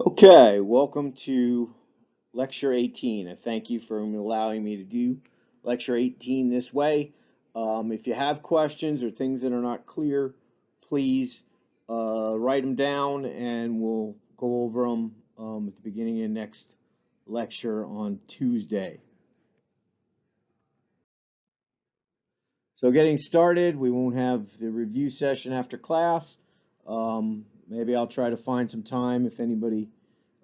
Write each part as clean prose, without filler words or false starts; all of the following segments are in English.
Okay, welcome to Lecture 18. I thank you for allowing me to do Lecture 18 this way. If you have questions or things that are not clear, please write them down and we'll go over them at the beginning of next lecture on Tuesday. So getting started, we won't have the review session after class. Maybe I'll try to find some time if anybody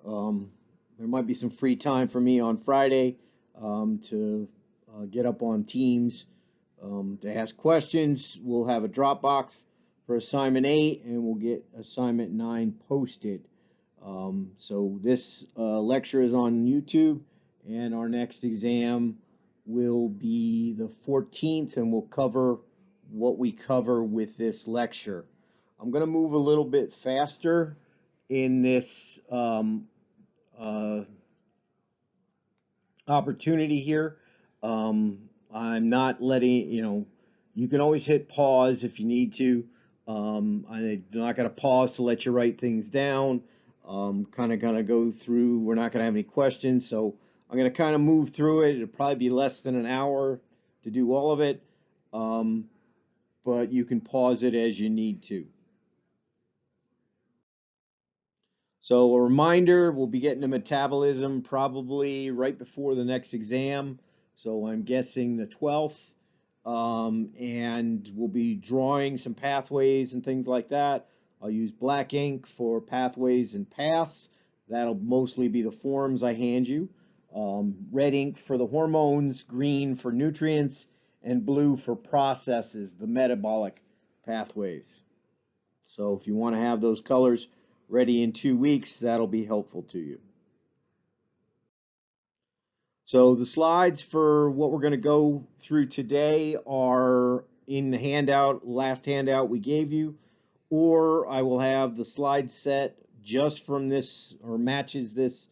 there might be some free time for me on Friday to get up on Teams to ask questions. We'll have a Dropbox for assignment 8 and we'll get assignment 9 posted. So this lecture is on YouTube and our next exam will be the 14th and we'll cover what we cover with this lecture. I'm going to move a little bit faster in this opportunity here. I'm not letting, you can always hit pause if you need to. I'm not going to pause to let you write things down. Kind of going to go through, we're not going to have any questions, so I'm going to kind of move through it. It'll probably be less than an hour to do all of it, but you can pause it as you need to. So a reminder, we'll be getting to metabolism probably right before the next exam. So I'm guessing the 12th. And we'll be drawing some pathways and things like that. I'll use black ink for pathways and paths. That'll mostly be the forms I hand you. Red ink for the hormones, green for nutrients, and blue for processes, the metabolic pathways. So if you want to have those colors ready in 2 weeks, that'll be helpful to you. So the slides for what we're going to go through today are in the handout, last handout we gave you, or I will have the slide set just from this or matches this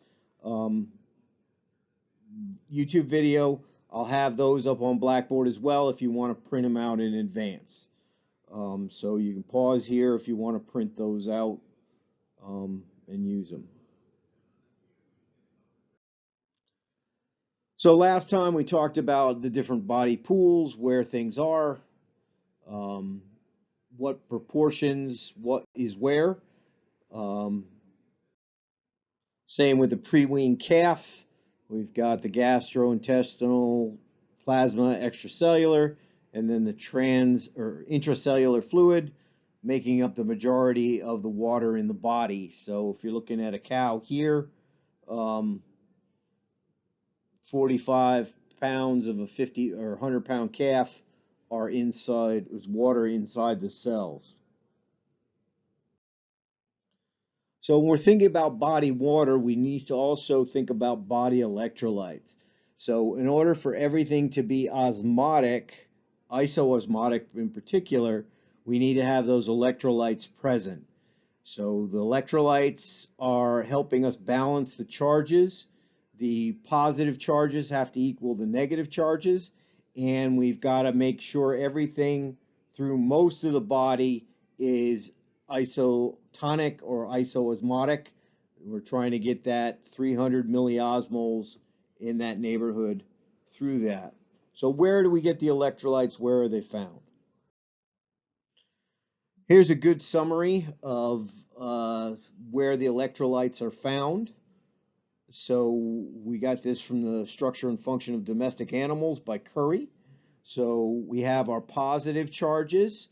YouTube video. I'll have those up on Blackboard as well if you want to print them out in advance. So you can pause here if you want to print those out and use them. So last time we talked about the different body pools, where things are, what proportions, what is where. Same with the pre-weaned calf. We've got the gastrointestinal, plasma, extracellular, and then the trans or intracellular fluid making up the majority of the water in the body. So if you're looking at a cow here, 45 pounds of a 50 or 100-pound calf are inside, is water inside the cells. So when we're thinking about body water, we need to also think about body electrolytes. So in order for everything to be osmotic, isoosmotic in particular, we need to have those electrolytes present. So the electrolytes are helping us balance the charges. The positive charges have to equal the negative charges, and we've got to make sure everything through most of the body is isotonic or isoosmotic. We're trying to get that 300 milliosmoles in that neighborhood through that. So where do we get the electrolytes? Where are they found? Here's a good summary of where the electrolytes are found. So we got this from the Structure and Function of Domestic Animals by Curry. So we have our positive charges.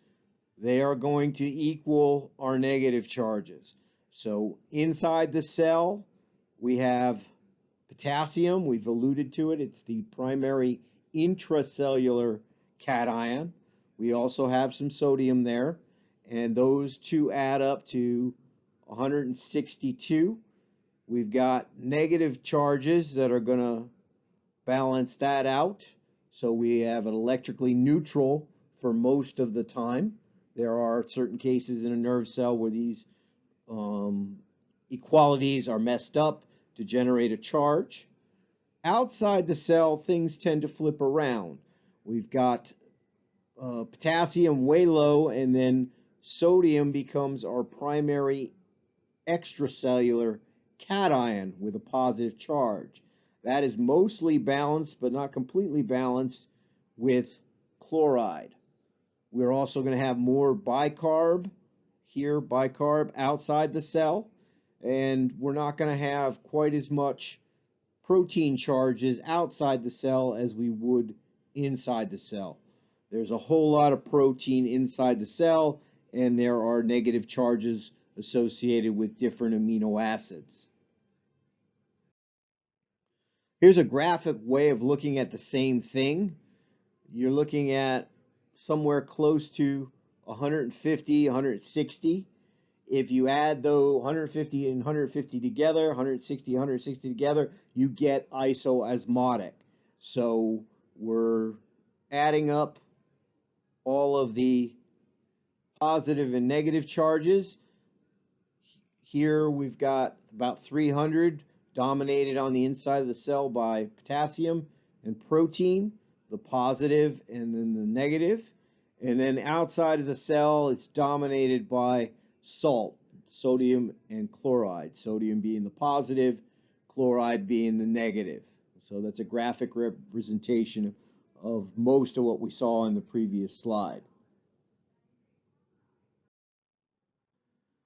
They are going to equal our negative charges. So inside the cell, we have potassium. We've alluded to it. It's the primary intracellular cation. We also have some sodium there, and those two add up to 162. We've got negative charges that are going to balance that out. So we have an electrically neutral for most of the time. There are certain cases in a nerve cell where these equalities are messed up to generate a charge. Outside the cell, things tend to flip around. We've got potassium way low, and then sodium becomes our primary extracellular cation with a positive charge. That is mostly balanced, but not completely balanced, with chloride. We're also going to have more bicarb here, bicarb outside the cell, and we're not going to have quite as much protein charges outside the cell as we would inside the cell. There's a whole lot of protein inside the cell, and there are negative charges associated with different amino acids. Here's a graphic way of looking at the same thing. You're looking at somewhere close to 150, 160. If you add though 150 and 150 together, 160, 160 together, you get isoosmotic. So we're adding up all of the positive and negative charges. Here we've got about 300 dominated on the inside of the cell by potassium and protein, the positive and then the negative. And then outside of the cell, it's dominated by salt, sodium and chloride, sodium being the positive, chloride being the negative. So that's a graphic representation of most of what we saw in the previous slide.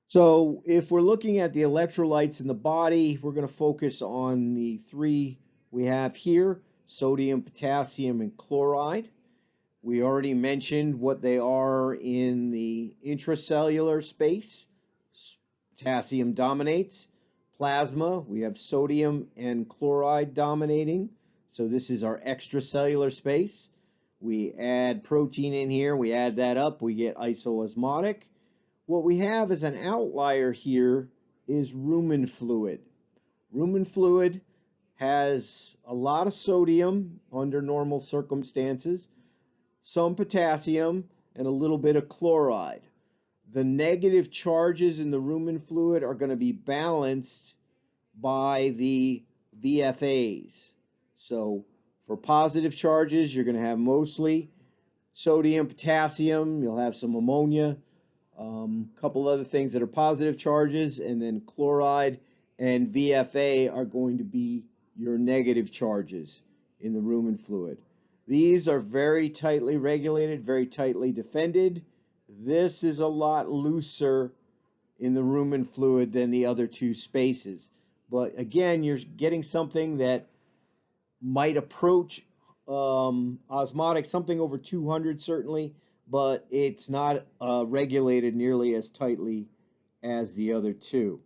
So if we're looking at the electrolytes in the body, we're going to focus on the three we have here: sodium, potassium, and chloride. We already mentioned what they are in the intracellular space. Potassium dominates. Plasma, we have sodium and chloride dominating. So this is our extracellular space. We add protein in here, we add that up, we get isoosmotic. What we have as an outlier here is rumen fluid. Rumen fluid has a lot of sodium under normal circumstances, some potassium, and a little bit of chloride. The negative charges in the rumen fluid are going to be balanced by the VFAs. So for positive charges, you're going to have mostly sodium, potassium, you'll have some ammonia, a couple other things that are positive charges, and then chloride and VFA are going to be your negative charges in the rumen fluid. These are very tightly regulated, very tightly defended. This is a lot looser in the rumen fluid than the other two spaces. But again, you're getting something that might approach osmotic, something over 200 certainly, but it's not regulated nearly as tightly as the other two.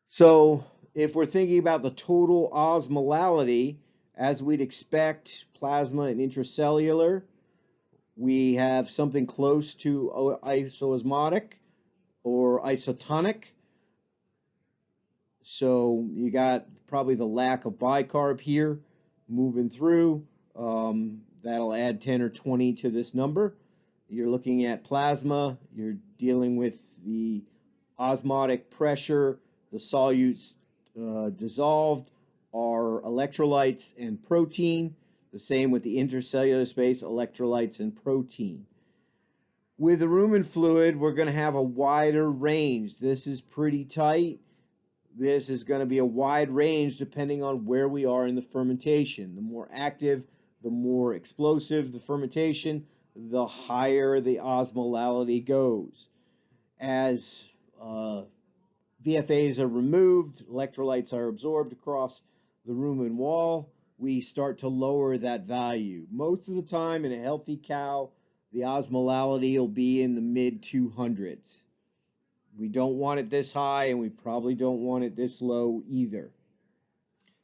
So if we're thinking about the total osmolality, as we'd expect, plasma and intracellular, we have something close to isoosmotic or isotonic. So you got probably the lack of bicarb here moving through. That'll add 10 or 20 to this number. You're looking at plasma, you're dealing with the osmotic pressure, the solutes dissolved are electrolytes and protein. The same with the intercellular space, electrolytes and protein. With the rumen fluid, we're going to have a wider range. This is pretty tight. This is going to be a wide range depending on where we are in the fermentation. The more active, the more explosive the fermentation, the higher the osmolality goes. As VFAs are removed, electrolytes are absorbed across the rumen wall, we start to lower that value. Most of the time in a healthy cow, the osmolality will be in the mid 200s. We don't want it this high, and we probably don't want it this low either.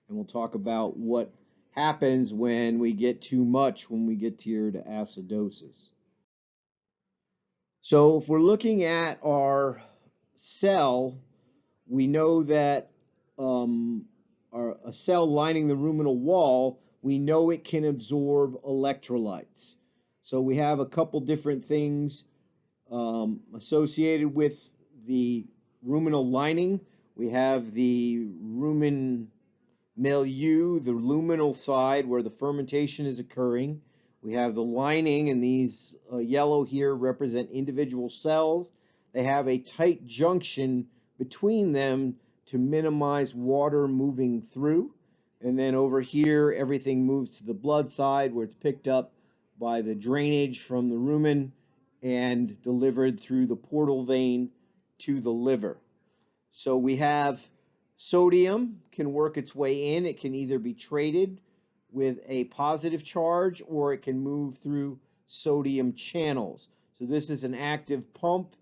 And we'll talk about what happens when we get too much, when we get here to acidosis. So if we're looking at our cell, we know that a cell lining the ruminal wall, we know it can absorb electrolytes. So we have a couple different things associated with the ruminal lining. We have the rumen milieu, the luminal side where the fermentation is occurring. We have the lining, and these yellow here represent individual cells they have a tight junction between them to minimize water moving through. And then over here, everything moves to the blood side where it's picked up by the drainage from the rumen and delivered through the portal vein to the liver. So we have sodium can work its way in. It can either be traded with a positive charge or it can move through sodium channels. So this is an active pump,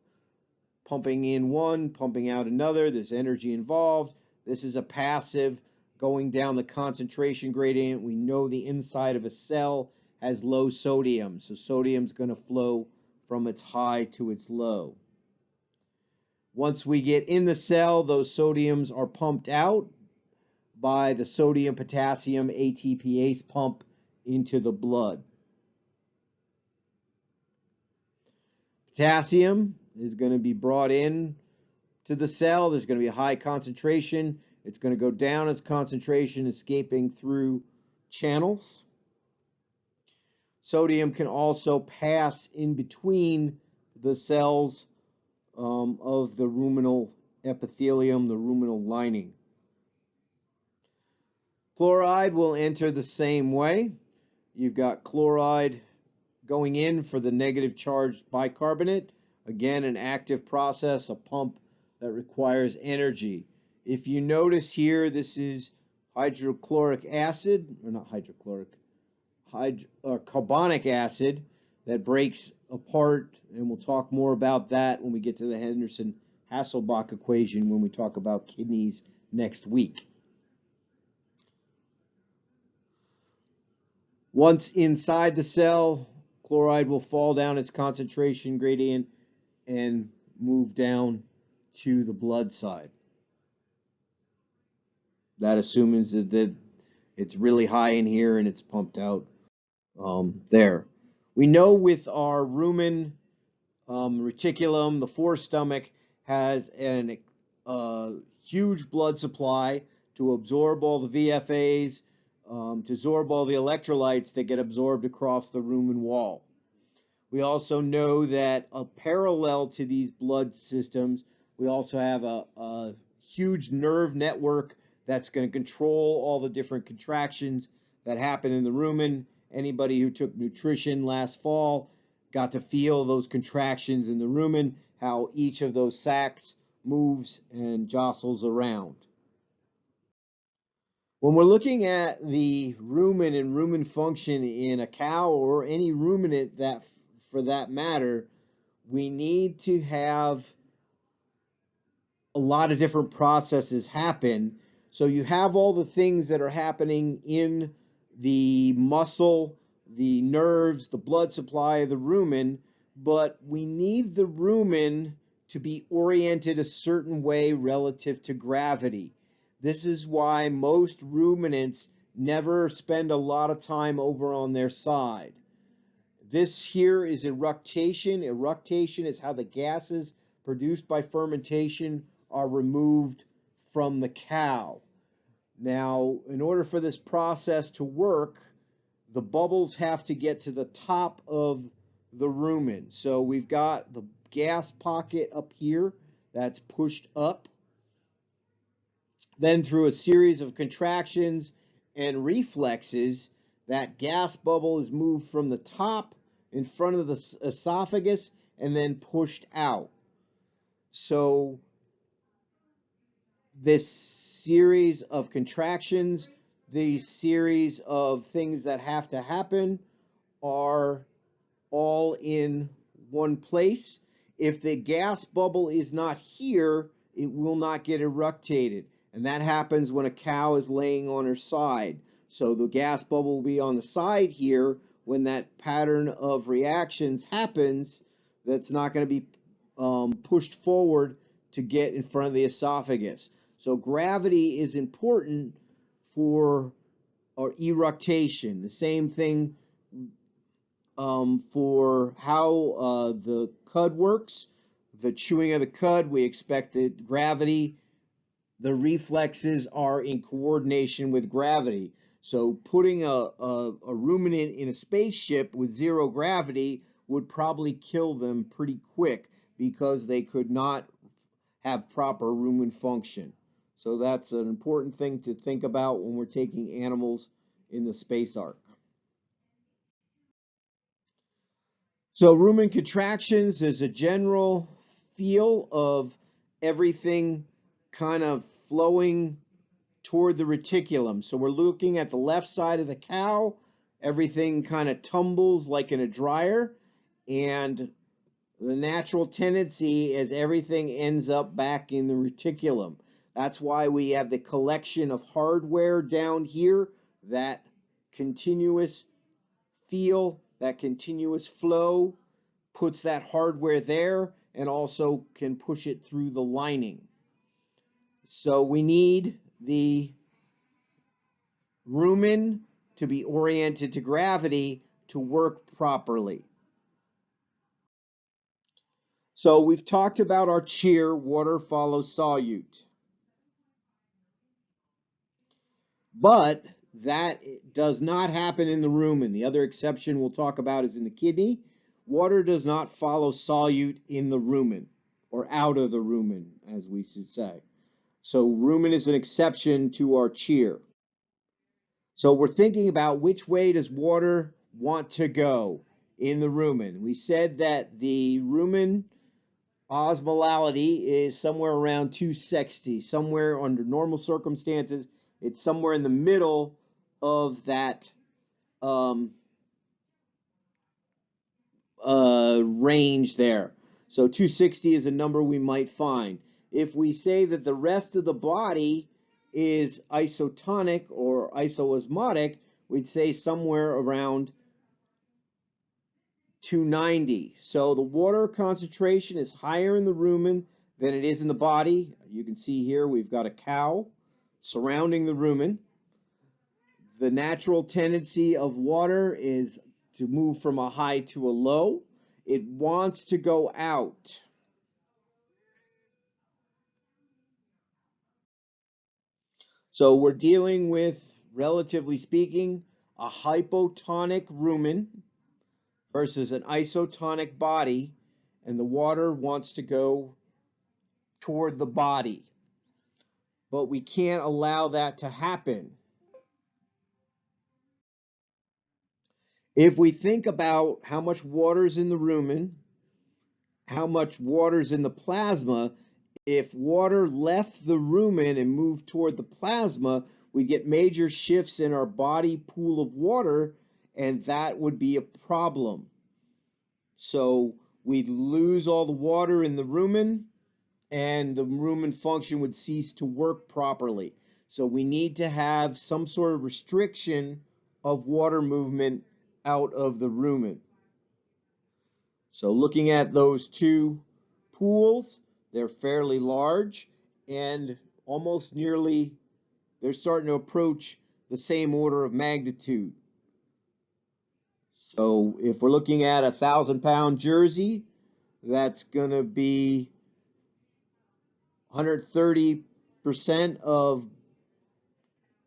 pumping in one, pumping out another. There's energy involved. This is a passive, going down the concentration gradient. We know the inside of a cell has low sodium, so sodium's going to flow from its high to its low. Once we get in the cell, those sodiums are pumped out by the sodium-potassium ATPase pump into the blood. Potassium is going to be brought in to the cell. There's going to be a high concentration. It's going to go down its concentration, escaping through channels. Sodium can also pass in between the cells of the ruminal epithelium, the ruminal lining. Chloride will enter the same way. You've got chloride going in for the negative charged bicarbonate. Again, an active process, a pump that requires energy. If you notice here, this is hydrochloric acid, or not hydrochloric, carbonic acid that breaks apart, and we'll talk more about that when we get to the Henderson-Hasselbalch equation when we talk about kidneys next week. Once inside the cell, chloride will fall down its concentration gradient and move down to the blood side. That assumes that it's really high in here and it's pumped out there. We know with our rumen reticulum, the forestomach has a huge blood supply to absorb all the VFAs, to absorb all the electrolytes that get absorbed across the rumen wall. We also know that parallel to these blood systems, we also have a huge nerve network that's going to control all the different contractions that happen in the rumen. Anybody who took nutrition last fall got to feel those contractions in the rumen, how each of those sacs moves and jostles around. When we're looking at the rumen and rumen function in a cow or any ruminant that, for that matter, we need to have a lot of different processes happen. So you have all the things that are happening in the muscle, the nerves, the blood supply of the rumen, but we need the rumen to be oriented a certain way relative to gravity. This is why most ruminants never spend a lot of time over on their side. This here is eructation. Eructation is how the gases produced by fermentation are removed from the cow. Now, in order for this process to work, the bubbles have to get to the top of the rumen. So we've got the gas pocket up here that's pushed up. Then through a series of contractions and reflexes, that gas bubble is moved from the top in front of the esophagus and then pushed out. So this series of contractions, these series of things that have to happen are all in one place. If the gas bubble is not here, it will not get eructated. And that happens when a cow is laying on her side. So the gas bubble will be on the side here. When that pattern of reactions happens, that's not going to be pushed forward to get in front of the esophagus. So gravity is important for eructation. The same thing for how the cud works. The chewing of the cud, we expect that gravity, the reflexes are in coordination with gravity. So putting a ruminant in a spaceship with zero gravity would probably kill them pretty quick because they could not have proper rumen function. So that's an important thing to think about when we're taking animals in the space ark. So rumen contractions is a general feel of everything kind of flowing toward the reticulum. So we're looking at the left side of the cow, everything kind of tumbles like in a dryer, and the natural tendency is everything ends up back in the reticulum. That's why we have the collection of hardware down here, that continuous feel, that continuous flow, puts that hardware there and also can push it through the lining. So we need the rumen to be oriented to gravity to work properly. So we've talked about our cheer, water follows solute. But that does not happen in the rumen. The other exception we'll talk about is in the kidney. Water does not follow solute in the rumen, or out of the rumen, as we should say. So rumen is an exception to our cheer. So we're thinking about which way does water want to go in the rumen. We said that the Rumen Osmolality is somewhere around 260, somewhere under normal circumstances. It's somewhere in the middle of that range there. So 260 is a number we might find. If we say that the rest of the body is isotonic or isoosmotic, we'd say somewhere around 290. So the water concentration is higher in the rumen than it is in the body. You can see here we've got a cow surrounding the rumen. The natural tendency of water is to move from a high to a low. It wants to go out. So we're dealing with, relatively speaking, a hypotonic rumen versus an isotonic body, and the water wants to go toward the body. But we can't allow that to happen. If we think about how much water is in the rumen, how much water is in the plasma, if water left the rumen and moved toward the plasma, we get major shifts in our body pool of water, and that would be a problem. So we'd lose all the water in the rumen, and the rumen function would cease to work properly. So we need to have some sort of restriction of water movement out of the rumen. So looking at those two pools, they're fairly large and almost nearly, they're starting to approach the same order of magnitude. So if we're looking at a 1,000-pound Jersey, that's going to be 130% of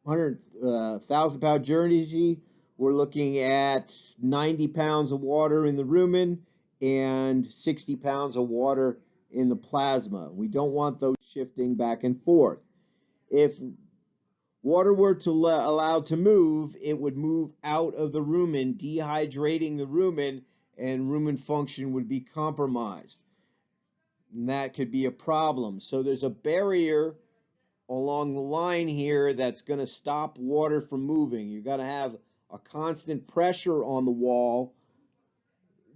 1,000-pound Jersey. We're looking at 90 pounds of water in the rumen and 60 pounds of water in the plasma. We don't want those shifting back and forth. If water were to allowed to move, it would move out of the rumen, dehydrating the rumen, and rumen function would be compromised. And that could be a problem. So there's a barrier along the line here that's going to stop water from moving. You've got to have a constant pressure on the wall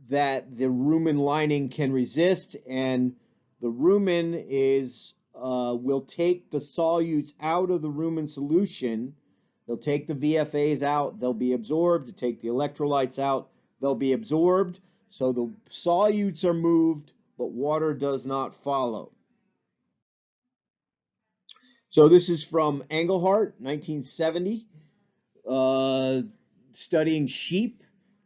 that the rumen lining can resist, and the rumen is will take the solutes out of the rumen solution. They'll take the VFAs out, they'll be absorbed. To take the electrolytes out, they'll be absorbed. So the solutes are moved, but water does not follow. So this is from Engelhardt, 1970, studying sheep.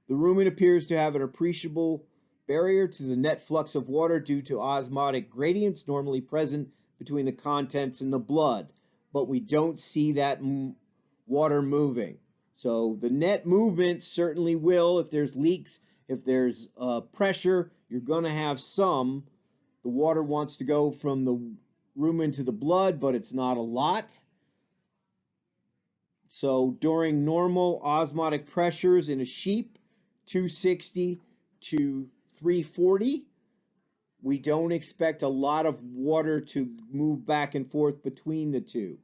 The rumen appears to have an appreciable barrier to the net flux of water due to osmotic gradients normally present between the contents and the blood, but we don't see that water moving. So the net movement certainly will, if there's leaks If there's pressure, you're going to have some. The water wants to go from the rumen to the blood, but it's not a lot. So during normal osmotic pressures in a sheep, 260 to 340, we don't expect a lot of water to move back and forth between the two.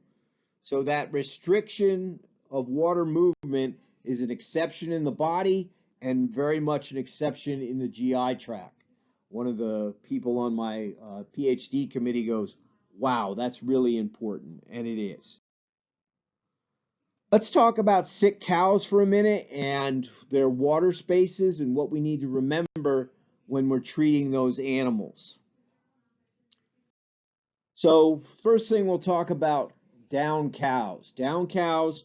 So that restriction of water movement is an exception in the body and very much an exception in the GI tract. One of the people on my PhD committee goes, wow, that's really important, and it is. Let's talk about sick cows for a minute and their water spaces and what we need to remember when we're treating those animals. So first thing we'll talk about down cows. Down cows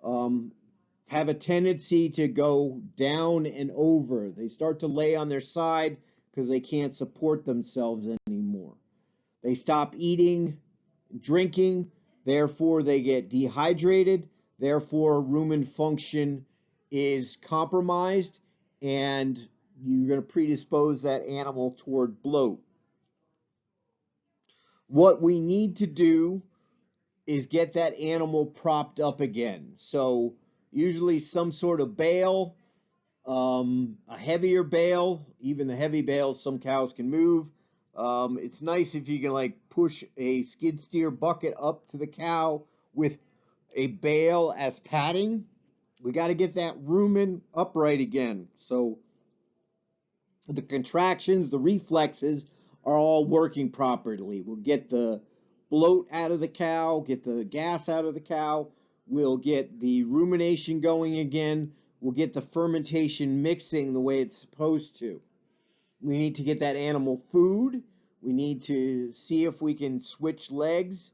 have a tendency to go down and over. They start to lay on their side because they can't support themselves anymore. They stop eating, drinking, therefore they get dehydrated, therefore rumen function is compromised, and you're going to predispose that animal toward bloat. What we need to do is get that animal propped up again. So usually some sort of bale, a heavier bale, even the heavy bales some cows can move. It's nice if you can like push a skid steer bucket up to the cow with a bale as padding. We got to get that rumen upright again. So the contractions, the reflexes are all working properly. We'll get the bloat out of the cow, get the gas out of the cow. We'll get the rumination going again. We'll get the fermentation mixing the way it's supposed to. We need to get that animal food. We need to see if we can switch legs,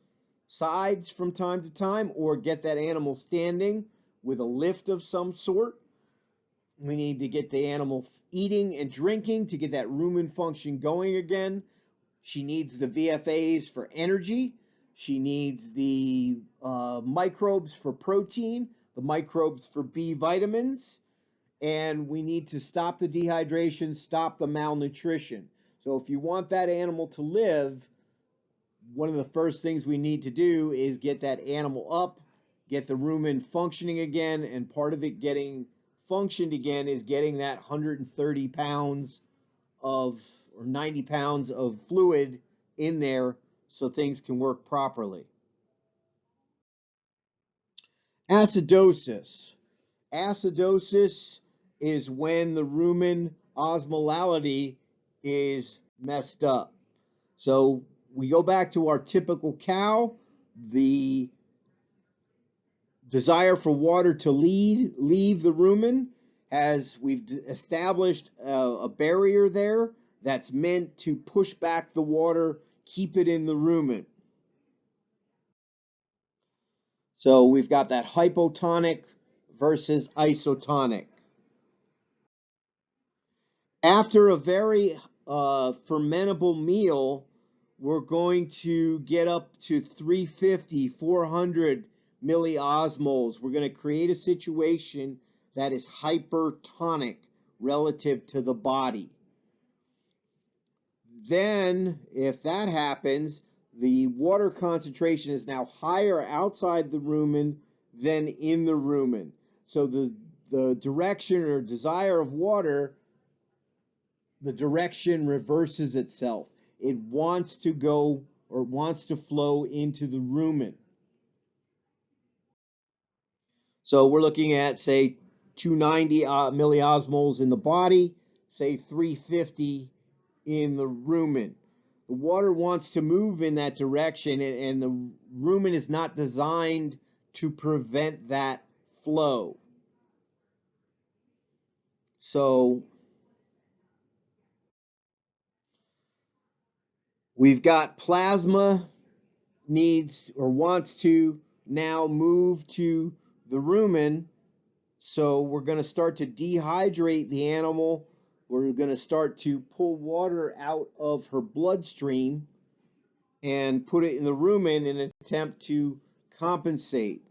sides from time to time, or get that animal standing with a lift of some sort. We need to get the animal eating and drinking to get that rumen function going again. She needs the VFAs for energy. She needs the microbes for protein, the microbes for B vitamins, and we need to stop the dehydration, stop the malnutrition. So if you want that animal to live, one of the first things we need to do is get that animal up, get the rumen functioning again, and part of it getting functioned again is getting that 130 pounds of, or 90 pounds of fluid in there so things can work properly. Acidosis. Acidosis is when the rumen osmolality is messed up. So we go back to our typical cow, the desire for water to leave the rumen, as we've established a barrier there that's meant to push back the water, keep it in the rumen. So we've got that hypotonic versus isotonic. After a very fermentable meal, we're going to get up to 350, 400 milliosmoles. We're going to create a situation that is hypertonic relative to the body. Then, if that happens, the water concentration is now higher outside the rumen than in the rumen. So the direction or desire of water, the direction reverses itself. It wants to go or wants to flow into the rumen. So we're looking at, say, 290 milliosmoles in the body, say 350 in the rumen. The water wants to move in that direction, and the rumen is not designed to prevent that flow. So we've got plasma needs or wants to now move to the rumen. So we're going to start to dehydrate the animal. We're going to start to pull water out of her bloodstream and put it in the rumen in an attempt to compensate.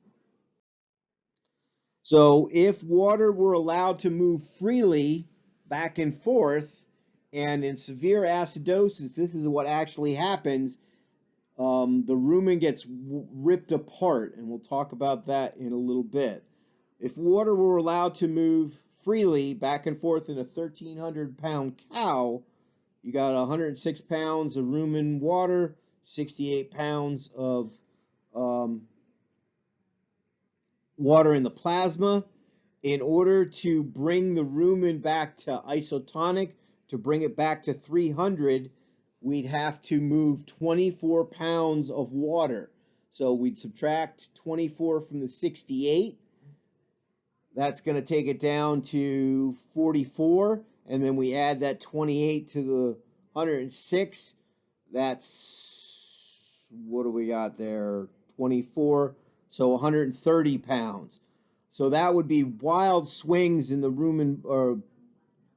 So if water were allowed to move freely, back and forth, and in severe acidosis, this is what actually happens. The rumen gets ripped apart, and we'll talk about that in a little bit. If water were allowed to move freely back and forth in a 1,300-pound cow, you got 106 pounds of rumen water, 68 pounds of water in the plasma. In order to bring the rumen back to isotonic, to bring it back to 300, we'd have to move 24 pounds of water. So we'd subtract 24 from the 68. That's going to take it down to 44. And then we add that 28 to the 106. That's, what do we got there? 24. So 130 pounds. So that would be wild swings in the rumen or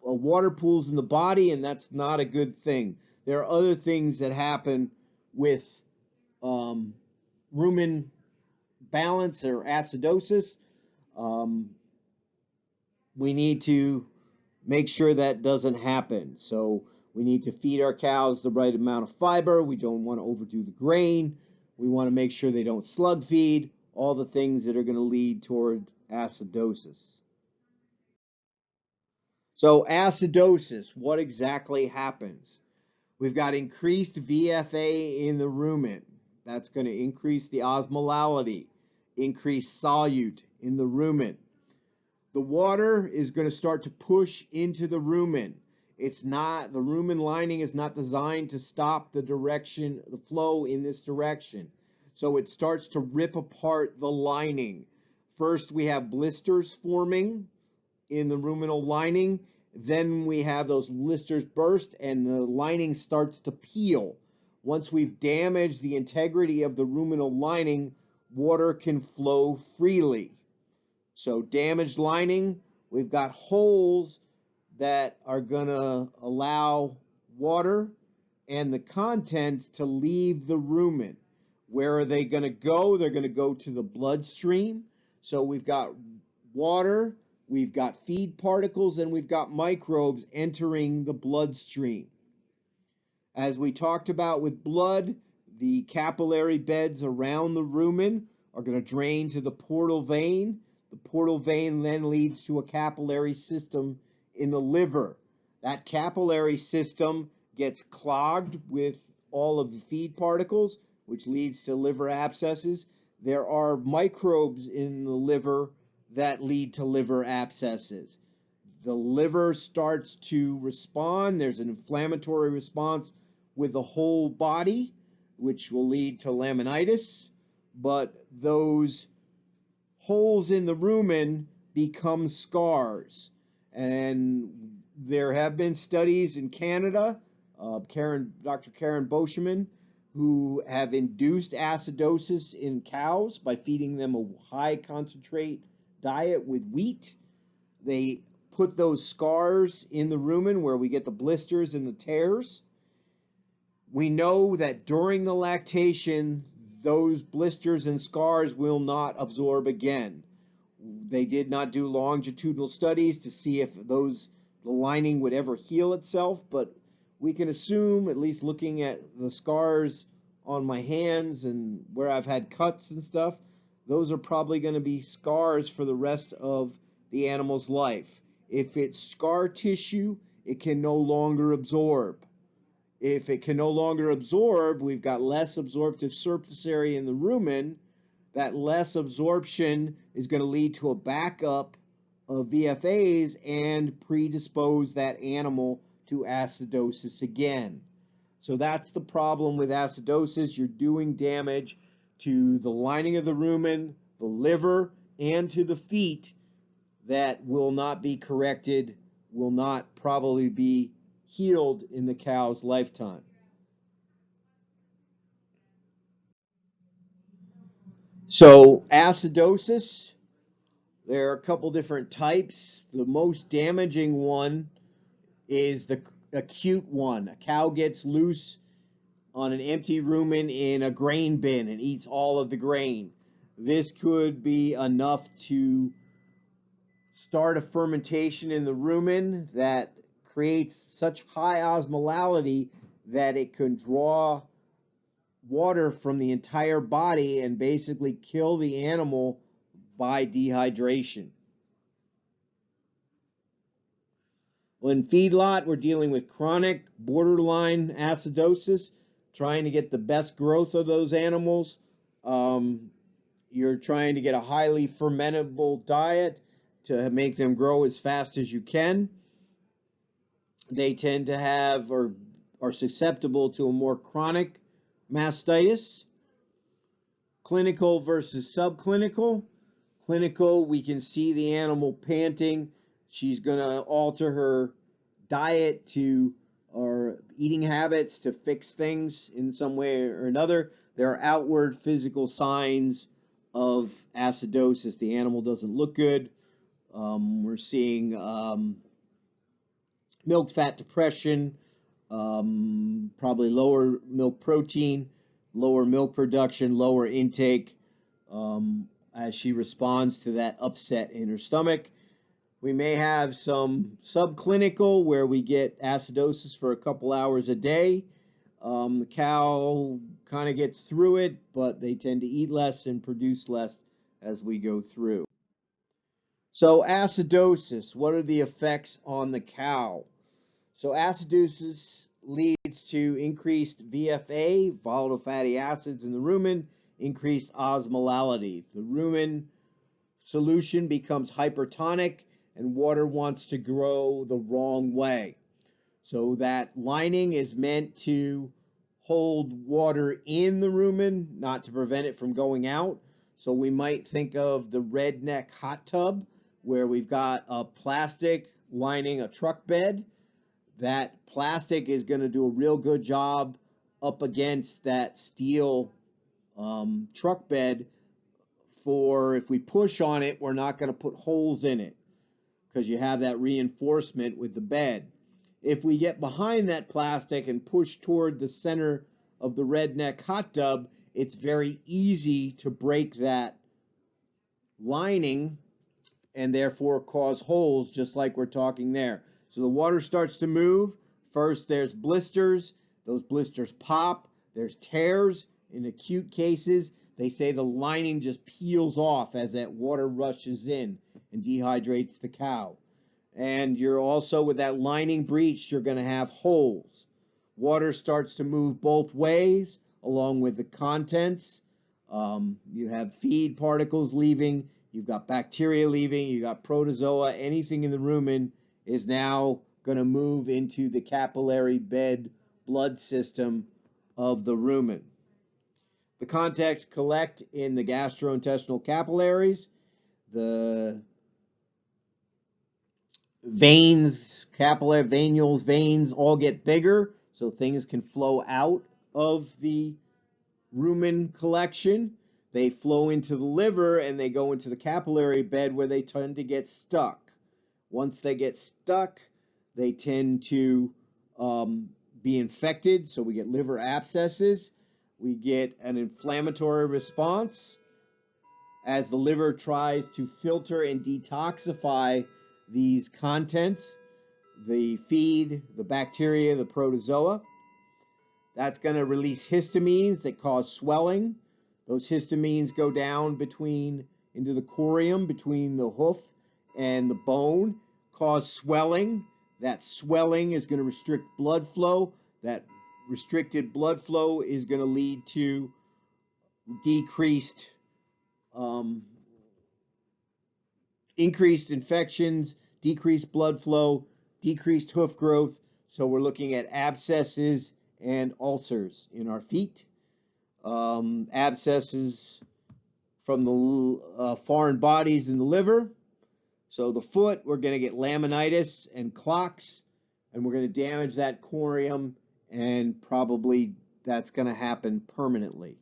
water pools in the body, and that's not a good thing. There are other things that happen with rumen balance or acidosis. We need to make sure that doesn't happen. So we need to feed our cows the right amount of fiber. We don't want to overdo the grain. We want to make sure they don't slug feed, all the things that are going to lead toward acidosis. So acidosis, what exactly happens? We've got increased VFA in the rumen. That's going to increase the osmolality, increase solute in the rumen. The water is going to start to push into the rumen. It's not, the rumen lining is not designed to stop the direction, the flow in this direction. So it starts to rip apart the lining. First, we have blisters forming in the ruminal lining. Then we have those blisters burst and the lining starts to peel. Once we've damaged the integrity of the ruminal lining, water can flow freely. So damaged lining, we've got holes that are going to allow water and the contents to leave the rumen. Where are they going to go? They're going to go to the bloodstream. So we've got water, we've got feed particles, and we've got microbes entering the bloodstream. As we talked about with blood, the capillary beds around the rumen are going to drain to the portal vein. The portal vein then leads to a capillary system in the liver. That capillary system gets clogged with all of the feed particles, which leads to liver abscesses. There are microbes in the liver that lead to liver abscesses. The liver starts to respond. There's an inflammatory response with the whole body, which will lead to laminitis. But those holes in the rumen become scars. And there have been studies in Canada, Dr. Karen Boschman, who have induced acidosis in cows by feeding them a high concentrate diet with wheat. They put those scars in the rumen where we get the blisters and the tears. We know that during the lactation, those blisters and scars will not absorb again. They did not do longitudinal studies to see if the lining would ever heal itself, but we can assume, at least looking at the scars on my hands and where I've had cuts and stuff, those are probably going to be scars for the rest of the animal's life. If it's scar tissue, it can no longer absorb. If it can no longer absorb, we've got less absorptive surface area in the rumen. That less absorption is going to lead to a backup of VFAs and predispose that animal to acidosis again. So that's the problem with acidosis. You're doing damage to the lining of the rumen, the liver, and to the feet that will not be corrected, will not probably be healed in the cow's lifetime. So acidosis, there are a couple different types. The most damaging one is the acute one. A cow gets loose on an empty rumen in a grain bin and eats all of the grain. This could be enough to start a fermentation in the rumen that creates such high osmolality that it can draw water from the entire body and basically kill the animal by dehydration. Well, in feedlot, we're dealing with chronic borderline acidosis, trying to get the best growth of those animals. You're trying to get a highly fermentable diet to make them grow as fast as you can. They tend to have or are susceptible to a more chronic mastitis. Clinical versus subclinical. Clinical, we can see the animal panting. She's going to alter her diet to or eating habits to fix things in some way or another. There are outward physical signs of acidosis. The animal doesn't look good. We're seeing milk fat depression, probably lower milk protein, lower milk production, lower intake as she responds to that upset in her stomach. We may have some subclinical where we get acidosis for a couple hours a day. The cow kind of gets through it, but they tend to eat less and produce less as we go through. So acidosis, what are the effects on the cow? So acidosis leads to increased VFA, volatile fatty acids in the rumen, increased osmolality. The rumen solution becomes hypertonic and water wants to grow the wrong way. So that lining is meant to hold water in the rumen, not to prevent it from going out. So we might think of the redneck hot tub where we've got a plastic lining a truck bed. That plastic is going to do a real good job up against that steel truck bed for if we push on it, we're not going to put holes in it because you have that reinforcement with the bed. If we get behind that plastic and push toward the center of the redneck hot tub, it's very easy to break that lining and therefore cause holes just like we're talking there. So the water starts to move. First there's blisters. Those blisters pop. There's tears. In acute cases, they say the lining just peels off as that water rushes in and dehydrates the cow. And you're also, with that lining breached, you're going to have holes. Water starts to move both ways along with the contents. You have feed particles leaving. You've got bacteria leaving. You've got protozoa. Anything in the rumen is now going to move into the capillary bed blood system of the rumen. The contents collect in the gastrointestinal capillaries. The veins, capillary venules, veins all get bigger, so things can flow out of the rumen collection. They flow into the liver and they go into the capillary bed where they tend to get stuck. Once they get stuck, they tend to be infected, so we get liver abscesses. We get an inflammatory response as the liver tries to filter and detoxify these contents, the feed, the bacteria, the protozoa. That's going to release histamines that cause swelling. Those histamines go down into the corium, between the hoof and the bone, cause swelling. That swelling is going to restrict blood flow. That restricted blood flow is going to lead to increased infections, decreased blood flow, decreased hoof growth. So we're looking at abscesses and ulcers in our feet. Abscesses from the foreign bodies in the liver. So the foot, we're going to get laminitis and clocks, and we're going to damage that corium, and probably that's going to happen permanently.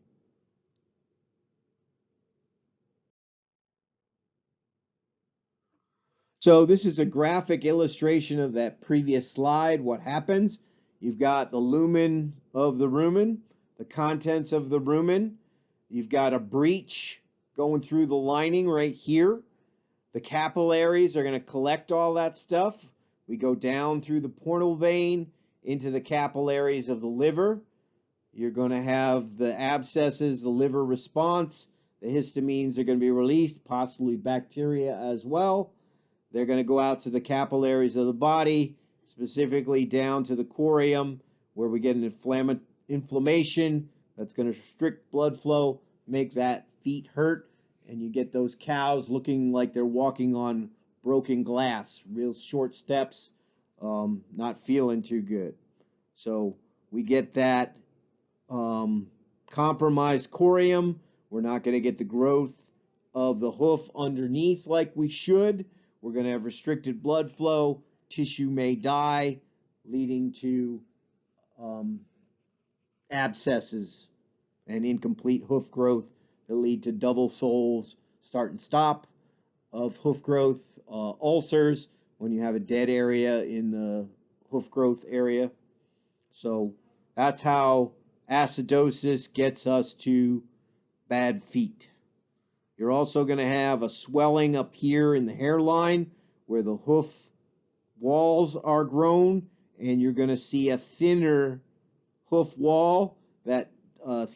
So this is a graphic illustration of that previous slide. What happens? You've got the lumen of the rumen, the contents of the rumen. You've got a breach going through the lining right here. The capillaries are going to collect all that stuff. We go down through the portal vein into the capillaries of the liver. You're going to have the abscesses, the liver response. The histamines are going to be released, possibly bacteria as well. They're going to go out to the capillaries of the body, specifically down to the corium, where we get an inflammation that's going to restrict blood flow, make that feet hurt, and you get those cows looking like they're walking on broken glass, real short steps, not feeling too good. So we get that compromised corium. We're not going to get the growth of the hoof underneath like we should. We're going to have restricted blood flow. Tissue may die, leading to abscesses and incomplete hoof growth that lead to double soles, start and stop of hoof growth, ulcers when you have a dead area in the hoof growth area. So that's how acidosis gets us to bad feet. You're also going to have a swelling up here in the hairline where the hoof walls are grown, and you're going to see a thinner hoof wall. That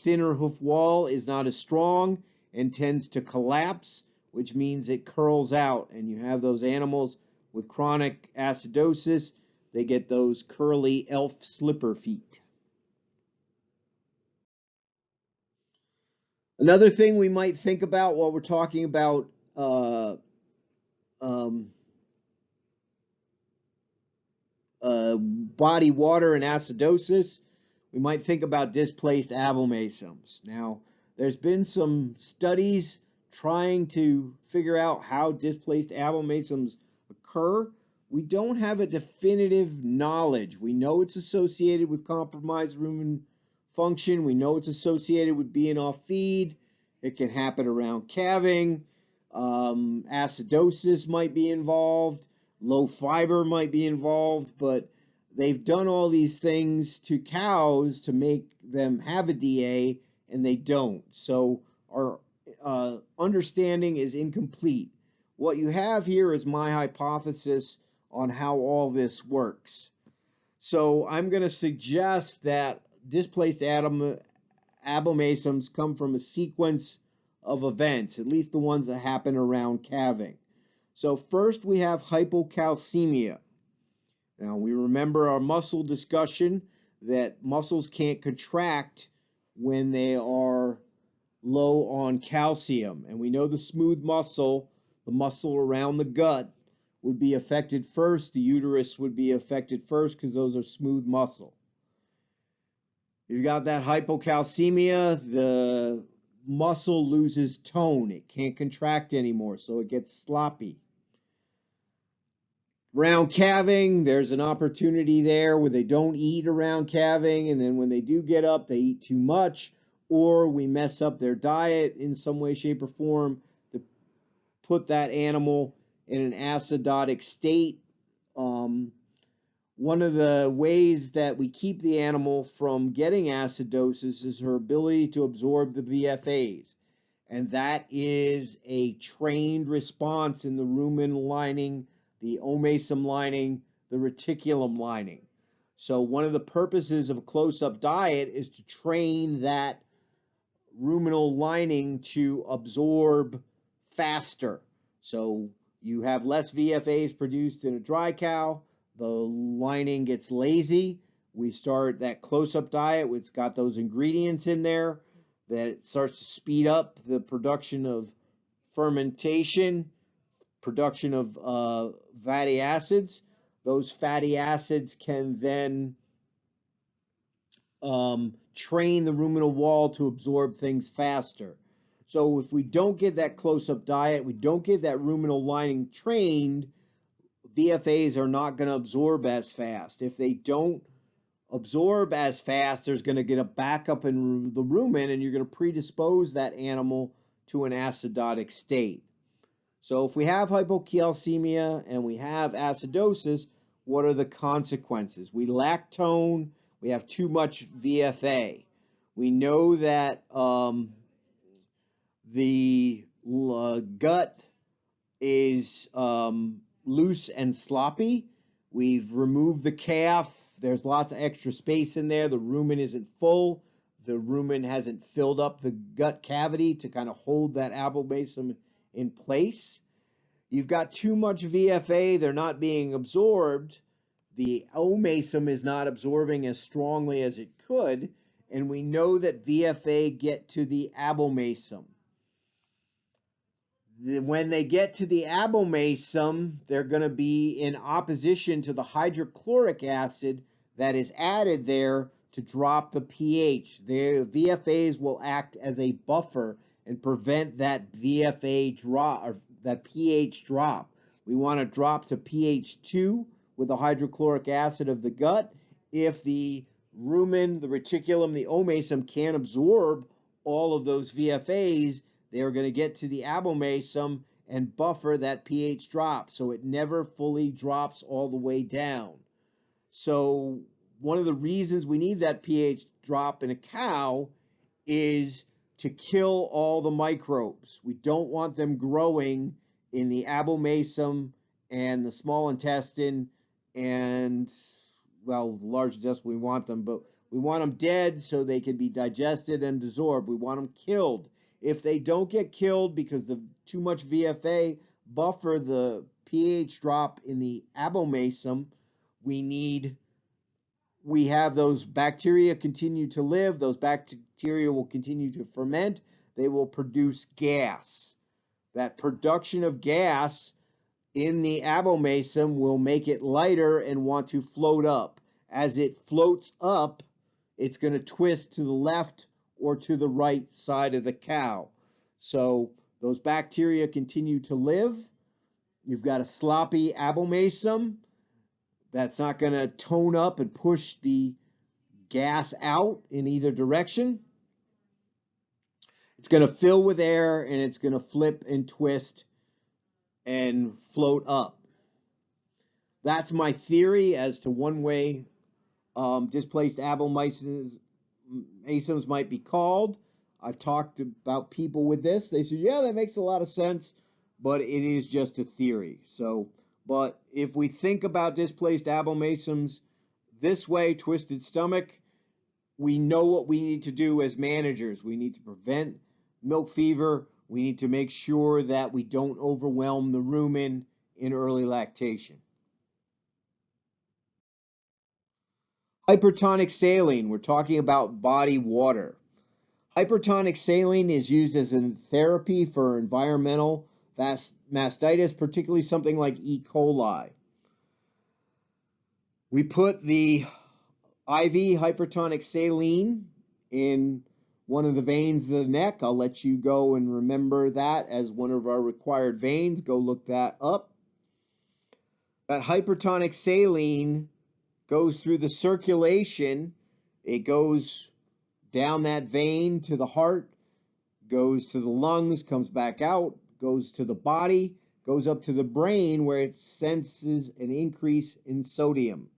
thinner hoof wall is not as strong and tends to collapse, which means it curls out, and you have those animals with chronic acidosis. They get those curly elf slipper feet. Another thing we might think about while we're talking about body water and acidosis, we might think about displaced albumasums. Now, there's been some studies trying to figure out how displaced albumasums occur. We don't have a definitive knowledge. We know it's associated with compromised rumen function. We know it's associated with being off feed. It can happen around calving. Acidosis might be involved. Low fiber might be involved, but they've done all these things to cows to make them have a DA, and they don't. So our understanding is incomplete. What you have here is my hypothesis on how all this works. So I'm going to suggest that displaced albumasums come from a sequence of events, at least the ones that happen around calving. So first we have hypocalcemia. Now we remember our muscle discussion that muscles can't contract when they are low on calcium. And we know the smooth muscle, the muscle around the gut, would be affected first. The uterus would be affected first because those are smooth muscle. You've got that hypocalcemia, the muscle loses tone. It can't contract anymore, so it gets sloppy. Around calving, there's an opportunity there where they don't eat around calving, and then when they do get up, they eat too much, or we mess up their diet in some way, shape, or form to put that animal in an acidotic state. One of the ways that we keep the animal from getting acidosis is her ability to absorb the VFAs. And that is a trained response in the rumen lining, the omasum lining, the reticulum lining. So one of the purposes of a close-up diet is to train that ruminal lining to absorb faster. So you have less VFAs produced in a dry cow. The lining gets lazy. We start that close-up diet, which has got those ingredients in there, that it starts to speed up the production of fermentation, production of fatty acids. Those fatty acids can then train the ruminal wall to absorb things faster. So if we don't get that close-up diet, we don't get that ruminal lining trained, VFAs are not going to absorb as fast. If they don't absorb as fast, there's going to get a backup in the rumen, and you're going to predispose that animal to an acidotic state. So if we have hypocalcemia and we have acidosis, what are the consequences? We lack tone. We have too much VFA. We know that the gut is loose and sloppy. We've removed the calf. There's lots of extra space in there. The rumen isn't full. The rumen hasn't filled up the gut cavity to kind of hold that abomasum in place. You've got too much VFA. They're not being absorbed. The omasum is not absorbing as strongly as it could. And we know that VFA get to the abomasum. When they get to the abomasum, they're going to be in opposition to the hydrochloric acid that is added there to drop the pH. The VFAs will act as a buffer and prevent that VFA drop, or that pH drop. We want to drop to pH 2 with the hydrochloric acid of the gut. If the rumen, the reticulum, the omasum can't absorb all of those VFAs, they are going to get to the abomasum and buffer that pH drop so it never fully drops all the way down. So one of the reasons we need that pH drop in a cow is to kill all the microbes. We don't want them growing in the abomasum and the small intestine and, well, large intestine, we want them, but we want them dead so they can be digested and absorbed. We want them killed. If they don't get killed because of too much VFA buffer the pH drop in the abomasum, we have those bacteria continue to live. Those bacteria will continue to ferment. They will produce gas. That production of gas in the abomasum will make it lighter and want to float up. As it floats up, it's going to twist to the left or to the right side of the cow. So those bacteria continue to live. You've got a sloppy abomasum that's not going to tone up and push the gas out in either direction. It's going to fill with air and it's going to flip and twist and float up. That's my theory as to one way displaced abomasums might be called. I've talked about people with this. They said, yeah, that makes a lot of sense, but it is just a theory. So, but if we think about displaced abomasums this way, twisted stomach, we know what we need to do as managers. We need to prevent milk fever. We need to make sure that we don't overwhelm the rumen in early lactation. Hypertonic saline, we're talking about body water. Hypertonic saline is used as a therapy for environmental mastitis, particularly something like E. coli. We put the IV hypertonic saline in one of the veins of the neck. I'll let you go and remember that as one of our required veins. Go look that up. That hypertonic saline goes through the circulation. It goes down that vein to the heart, goes to the lungs, comes back out, goes to the body, goes up to the brain where it senses an increase in sodium.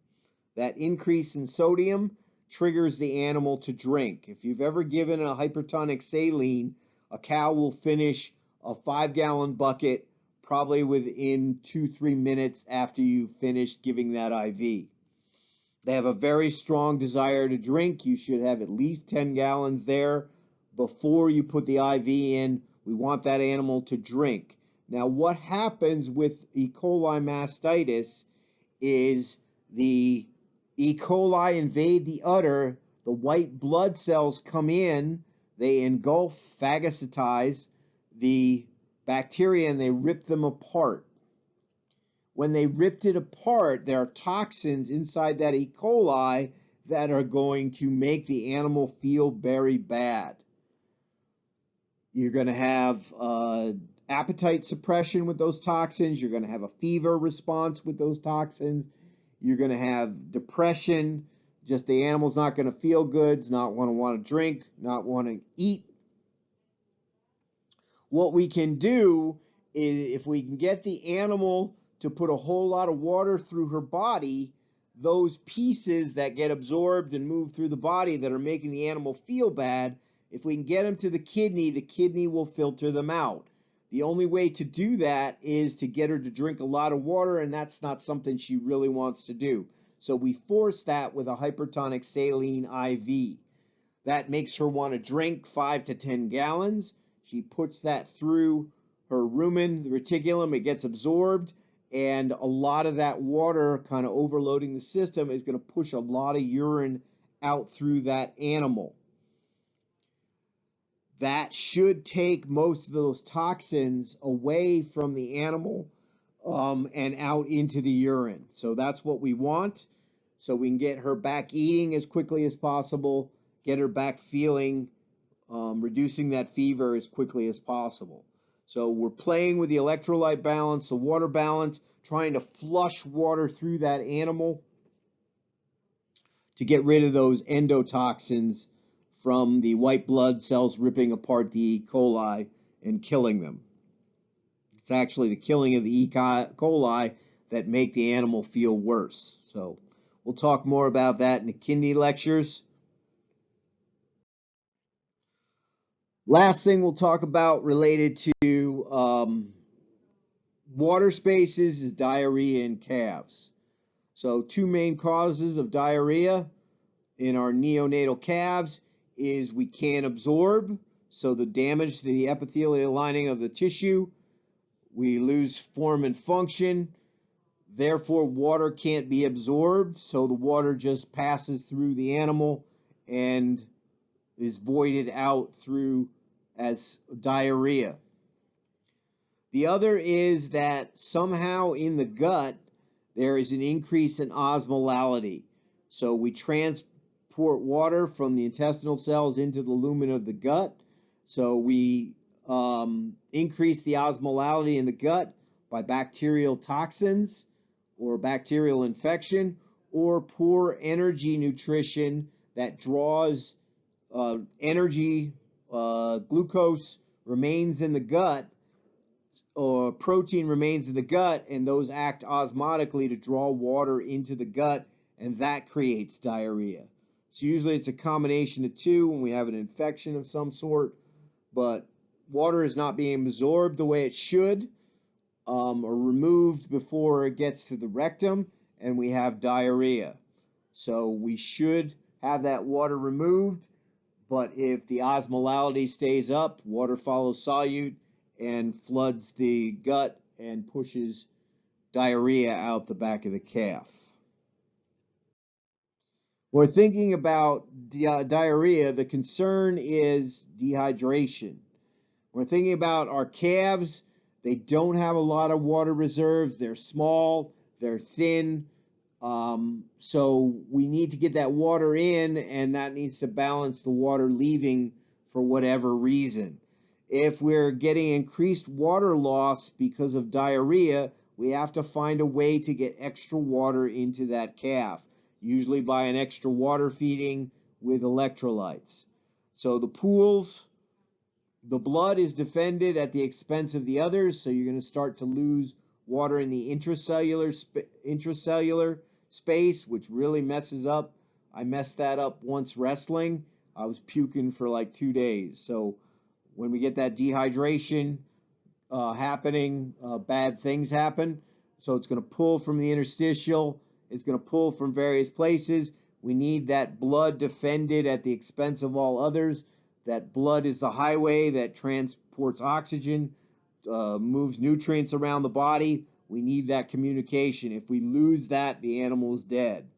That increase in sodium triggers the animal to drink. If you've ever given a hypertonic saline, a cow will finish a 5-gallon bucket probably within 2-3 minutes after you finished giving that IV. They have a very strong desire to drink. You should have at least 10 gallons there before you put the IV in. We want that animal to drink. Now, what happens with E. coli mastitis is the E. coli invade the udder, the white blood cells come in, they engulf, phagocytize the bacteria, and they rip them apart. When they ripped it apart, there are toxins inside that E. coli that are going to make the animal feel very bad. You're going to have appetite suppression with those toxins. You're going to have a fever response with those toxins. You're going to have depression. Just the animal's not going to feel good. It's not want to drink, not want to eat. What we can do is if we can get the animal to put a whole lot of water through her body, those pieces that get absorbed and move through the body that are making the animal feel bad, if we can get them to the kidney will filter them out. The only way to do that is to get her to drink a lot of water, and that's not something she really wants to do. So we force that with a hypertonic saline IV. That makes her want to drink 5 to 10 gallons. She puts that through her rumen reticulum, it gets absorbed, and a lot of that water kind of overloading the system is going to push a lot of urine out through that animal. That should take most of those toxins away from the animal and out into the urine. So that's what we want. So we can get her back eating as quickly as possible, get her back feeling, reducing that fever as quickly as possible. So we're playing with the electrolyte balance, the water balance, trying to flush water through that animal to get rid of those endotoxins from the white blood cells ripping apart the E. coli and killing them. It's actually the killing of the E. coli that make the animal feel worse. So we'll talk more about that in the kidney lectures. Last thing we'll talk about related to water spaces is diarrhea in calves. So two main causes of diarrhea in our neonatal calves is we can't absorb, so the damage to the epithelial lining of the tissue, we lose form and function, therefore water can't be absorbed, so the water just passes through the animal and is voided out through as diarrhea. The other is that somehow in the gut there is an increase in osmolality. So we transport water from the intestinal cells into the lumen of the gut. So we increase the osmolality in the gut by bacterial toxins or bacterial infection or poor energy nutrition that draws energy, glucose remains in the gut, or protein remains in the gut, and those act osmotically to draw water into the gut, and that creates diarrhea. So usually it's a combination of two when we have an infection of some sort, but water is not being absorbed the way it should, or removed before it gets to the rectum, and we have diarrhea. So we should have that water removed, but if the osmolality stays up, water follows solute and floods the gut and pushes diarrhea out the back of the calf. When we're thinking about diarrhea, the concern is dehydration. When we're thinking about our calves, they don't have a lot of water reserves. They're small, they're thin, so we need to get that water in, and that needs to balance the water leaving for whatever reason. If we're getting increased water loss because of diarrhea, we have to find a way to get extra water into that calf, usually by an extra water feeding with electrolytes. So the pools, the blood is defended at the expense of the others, so you're going to start to lose water in the intracellular space, which really messes up. I messed that up once wrestling. I was puking for like 2 days. So when we get that dehydration happening, bad things happen. So it's going to pull from the interstitial. It's going to pull from various places. We need that blood defended at the expense of all others. That blood is the highway that transports oxygen, moves nutrients around the body. We need that communication. If we lose that, the animal is dead.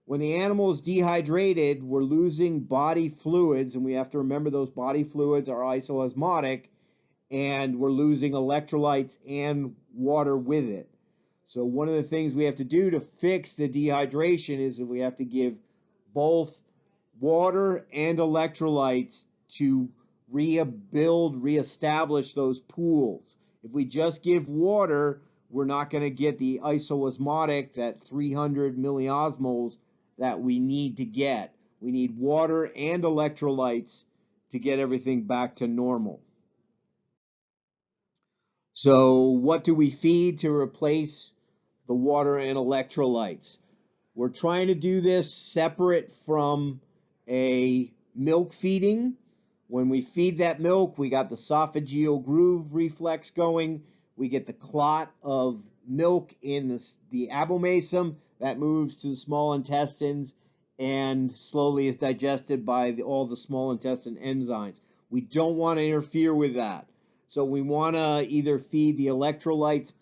When the animal is dehydrated, we're losing body fluids, and we have to remember those body fluids are isoosmotic, and we're losing electrolytes and water with it. So one of the things we have to do to fix the dehydration is that we have to give both water and electrolytes to reestablish those pools. If we just give water, we're not going to get the isoosmotic, that 300 milliosmoles that we need to get. We need water and electrolytes to get everything back to normal. So what do we feed to replace the water and electrolytes? We're trying to do this separate from a milk feeding. When we feed that milk, we got the esophageal groove reflex going. We get the clot of milk in the abomasum that moves to the small intestines and slowly is digested by all the small intestine enzymes. We don't want to interfere with that. So we want to either feed the electrolytes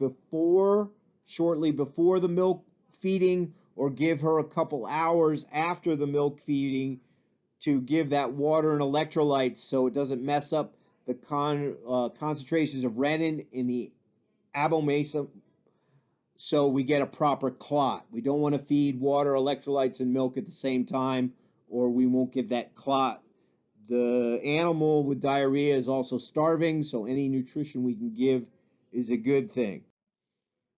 shortly before the milk feeding, or give her a couple hours after the milk feeding to give that water and electrolytes so it doesn't mess up the concentrations of renin in the abomasum, so we get a proper clot. We don't want to feed water, electrolytes, and milk at the same time, or we won't get that clot. The animal with diarrhea is also starving, so any nutrition we can give is a good thing.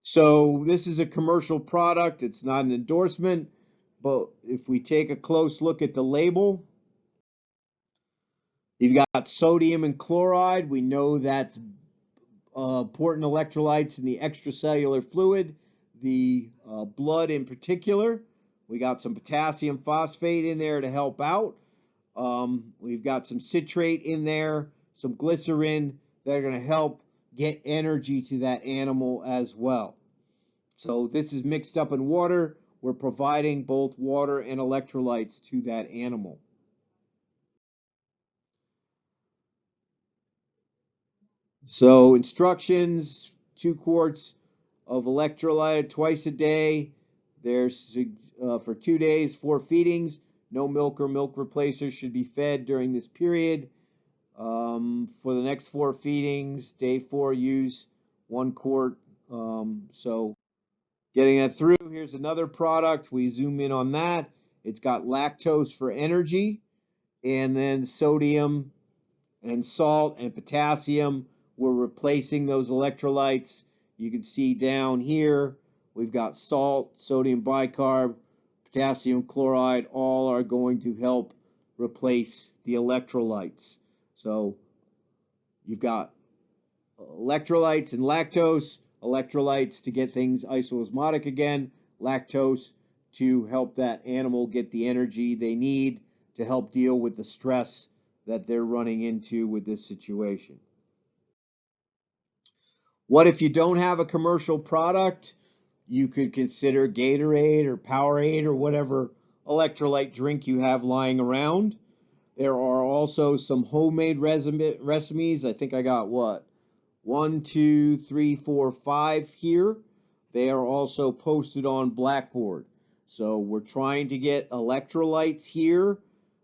So this is a commercial product. It's not an endorsement, but if we take a close look at the label, you've got sodium and chloride. We know that's important electrolytes in the extracellular fluid, the blood in particular. We got some potassium phosphate in there to help out. We've got some citrate in there, some glycerin that are going to help get energy to that animal as well. So this is mixed up in water. We're providing both water and electrolytes to that animal. So instructions: 2 quarts of electrolyte twice a day. There's for 2 days, 4 feedings. No milk or milk replacers should be fed during this period. For the next 4 feedings, day 4, use 1 quart. So getting that through. Here's another product. We zoom in on that. It's got lactose for energy, and then sodium and salt and potassium. We're replacing those electrolytes. You can see down here, we've got salt, sodium bicarb, potassium chloride, all are going to help replace the electrolytes. So you've got electrolytes and lactose, electrolytes to get things isoosmotic again, lactose to help that animal get the energy they need to help deal with the stress that they're running into with this situation. What if you don't have a commercial product? You could consider Gatorade or Powerade or whatever electrolyte drink you have lying around. There are also some homemade recipes. I think I got 1, 2, 3, 4, 5 here. They are also posted on Blackboard. So we're trying to get electrolytes here.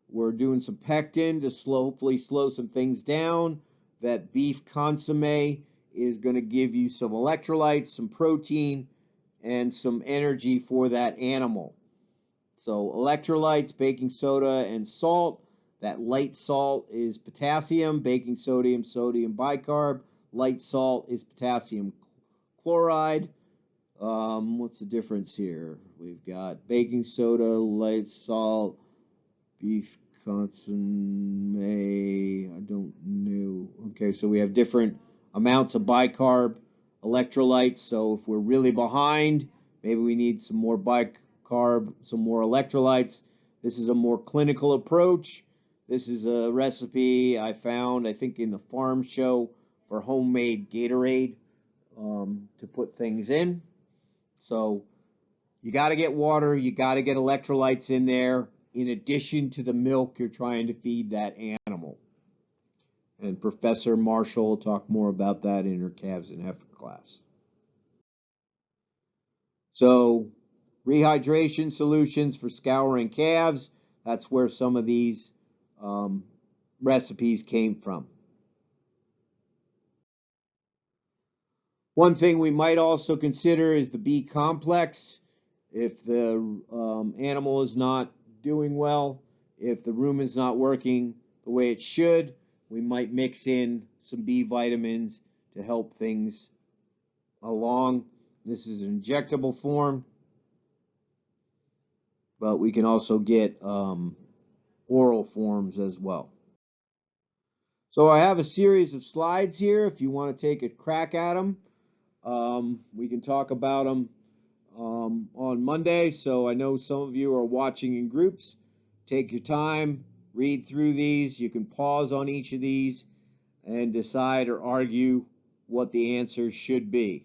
We're doing some pectin to hopefully slow some things down. That beef consomme is going to give you some electrolytes, some protein, and some energy for that animal. So electrolytes, baking soda, and salt. That light salt is potassium, baking sodium, sodium bicarb. Light salt is potassium chloride. What's the difference here? We've got baking soda, light salt, beef consomme. I don't know. Okay, so we have different amounts of bicarb electrolytes. So if we're really behind, maybe we need some more bicarb, some more electrolytes. This is a more clinical approach. This is a recipe I found, I think, in the farm show for homemade Gatorade to put things in. So you got to get water, you got to get electrolytes in there in addition to the milk you're trying to feed that animal. And Professor Marshall will talk more about that in her calves and heifer class. So rehydration solutions for scouring calves, that's where some of these recipes came from. One thing we might also consider is the B complex. If the animal is not doing well, if the rumen's not working the way it should, we might mix in some B vitamins to help things along. This is an injectable form, but we can also get oral forms as well. So I have a series of slides here if you want to take a crack at them. We can talk about them on Monday, so I know some of you are watching in groups. Take your time, read through these. You can pause on each of these and decide or argue what the answers should be.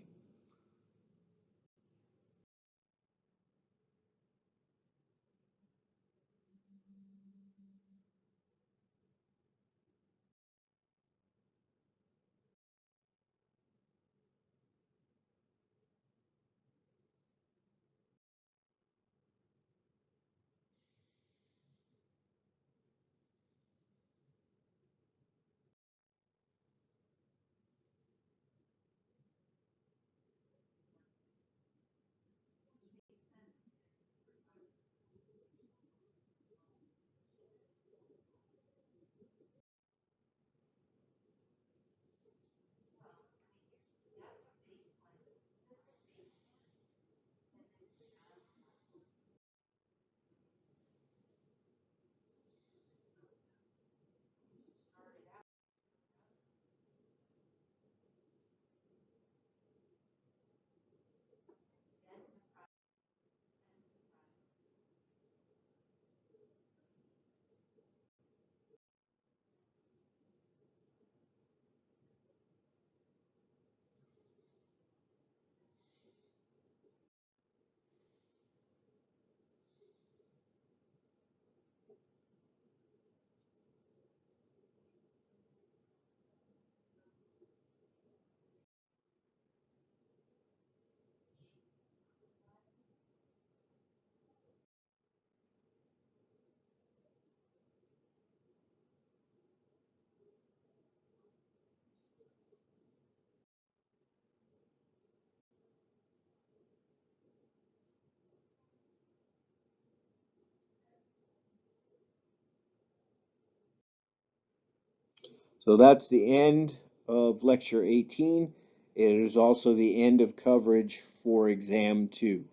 So that's the end of Lecture 18. It is also the end of coverage for Exam 2.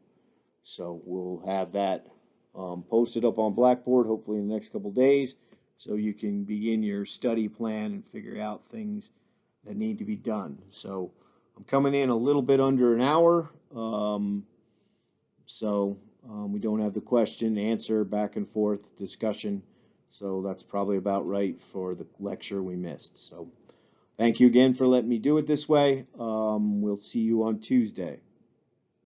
So we'll have that posted up on Blackboard hopefully in the next couple days, so you can begin your study plan and figure out things that need to be done. So I'm coming in a little bit under an hour, we don't have the question, answer, back and forth discussion. So that's probably about right for the lecture we missed. So thank you again for letting me do it this way. We'll see you on Tuesday.